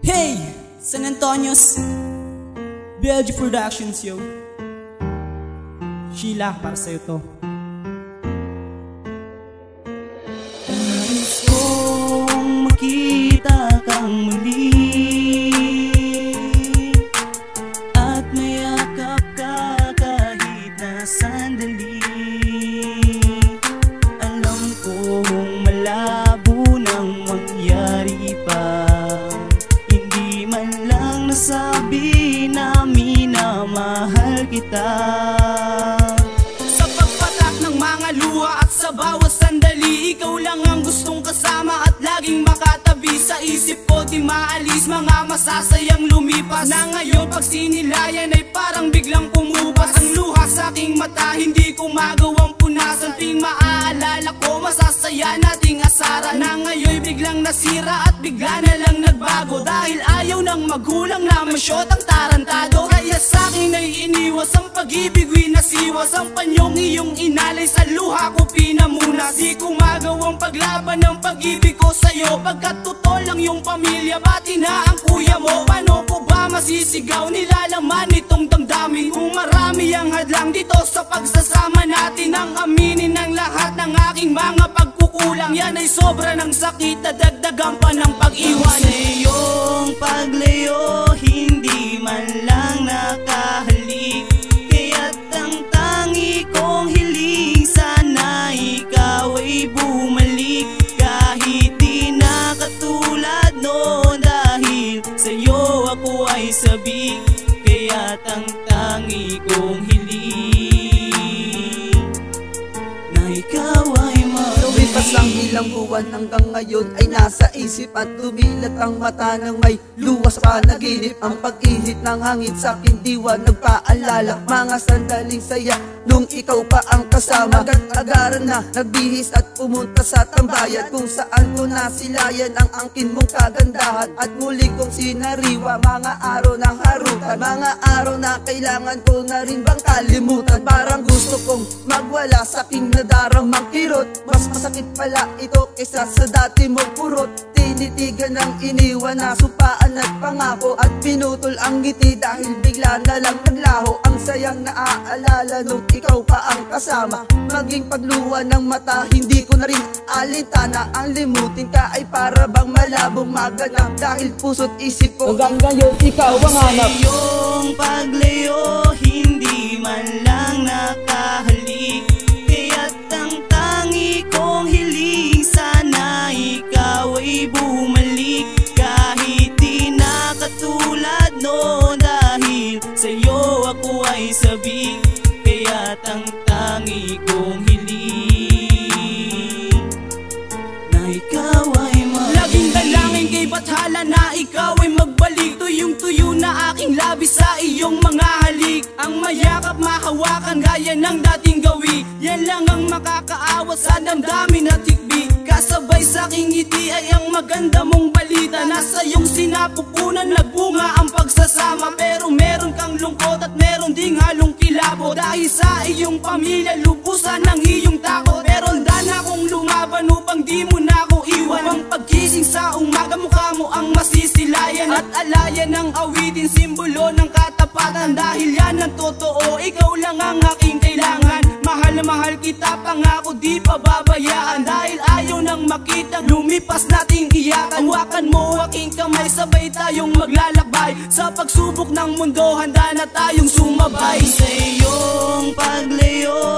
Hey! San Antonio's BLG Productions, yo. Sheila, para sa'yo to. Nais kong makita kang muli at mayakap ka kahit na sandali. Alam kong malabo nang mangyari pa, hindi man lang nasabi namin na mahal kita. Sa pagpatak ng mga luha at sa bawat sandali, ikaw lang ang gustong kasama at laging makatabi. Sa isip ko di maalis mga masasayang lumipas, na ngayon pag sinilayan ay parang biglang pumupas. Ang luha sa aking mata hindi ko magawang punasan. Tuwing maaalala ko masasaya nating asaran, na ngayon biglang nasira at bigla na lang nagbago. Dahil ayaw ng magulang na masyot ang tarantado, kaya sa akin ay iniwas ang pag-ibig, winasiwas ang panyong iyong inalay. Sa luha ko pinamunas, di ko magawang paglaban ng pag-ibig ko sa'yo, pagkat totoo lang yung pamilya, pati na ang kuya mo. Paano ko ba masisigaw, nilalaman itong damdamin kung marami ang hadlang dito sa pagsasama natin. Ang aminin ng lahat ng aking mga pagkukulang, yan ay sobra ng sakit na dagdagan pa ng pag-iwan. Sa iyong paglayo hindi man lang nakahalik, kaya't ang tangi kong hiling sana ikaw ay bumalik. Kahit di na katulad noon, dahil sa'yo ako ay sabik, kaya't ang tangi kong hiling na ikaw ay mabalik. Lumipas ang ilang buwan hanggang ngayon ay nasa isip at dumilat ang mata ng may luwas pa naginip. Ang pag-ihip ng hangin sa aking diwa nagpaalala mga sandaling saya nung ikaw pa ang kasama. Agad-agaran na nagbihis at pumunta sa tambayan, kung saan ko nasilayan ang angkin mong kagandahan. At muli kong sinariwa mga araw ng harutan, mga araw na kailangan ko na rin bang kalimutan. Parang gusto kong magwala sa aking nadaramang kirot, mas masakit pala ito kaysa sa dati mong purot. Tinitigan ng iniwan na supaan at pangako, at pinutol ang ngiti dahil bigla na lang naglaho. Ang sayang naaalala nung ikaw pa ang kasama, maging pagluwa ng mata hindi ko na rin alintana. Ang limutin ka ay para bang malabong maganap, dahil puso't isip ko hanggang ngayon ikaw ang hanap. Sa iyong paglayo hindi man lang nakahalik, kaya't ang tangi kong hiling sana ikaw ay bumalik. Kahit di na katulad noon, dahil sa'yo ako ay sabik, kaya't ang tangi kong hiling na ikaw ay mabalik. Laging dalangin kay bathala na ikaw ay magbalik, tuyong-tuyo na aking labi sa iyong mga halik. Ang mayakap mahawakan gaya ng dating gawi, yan lang ang makakaawat sa damdamin at hikbi. Kasabay sa aking ngiti ay ang maganda mong balita, nasa iyong sinapupunan nagbunga ang pagsasama. Pero meron kang lungkot at meron ding halong kilabo, dahil sa iyong pamilya lubusan ng iyong takot. Pero handa na akong lumaban upang di mo na ako iwan. Ang pagkising sa umaga mukha mo ang masisilayan, at alayan ng awitin simbolo ng katapatan. Dahil yan ang totoo, ikaw lang ang aking kailangan. Mahal na mahal kita, pangako di pa babayaan. Dahil ayaw nang makita lumipas nating iyakan. Hawakan mo aking kamay, sabay tayong maglalakbay. Sa pagsubok ng mundo handa na tayong sumabay. Sa iyong paglayo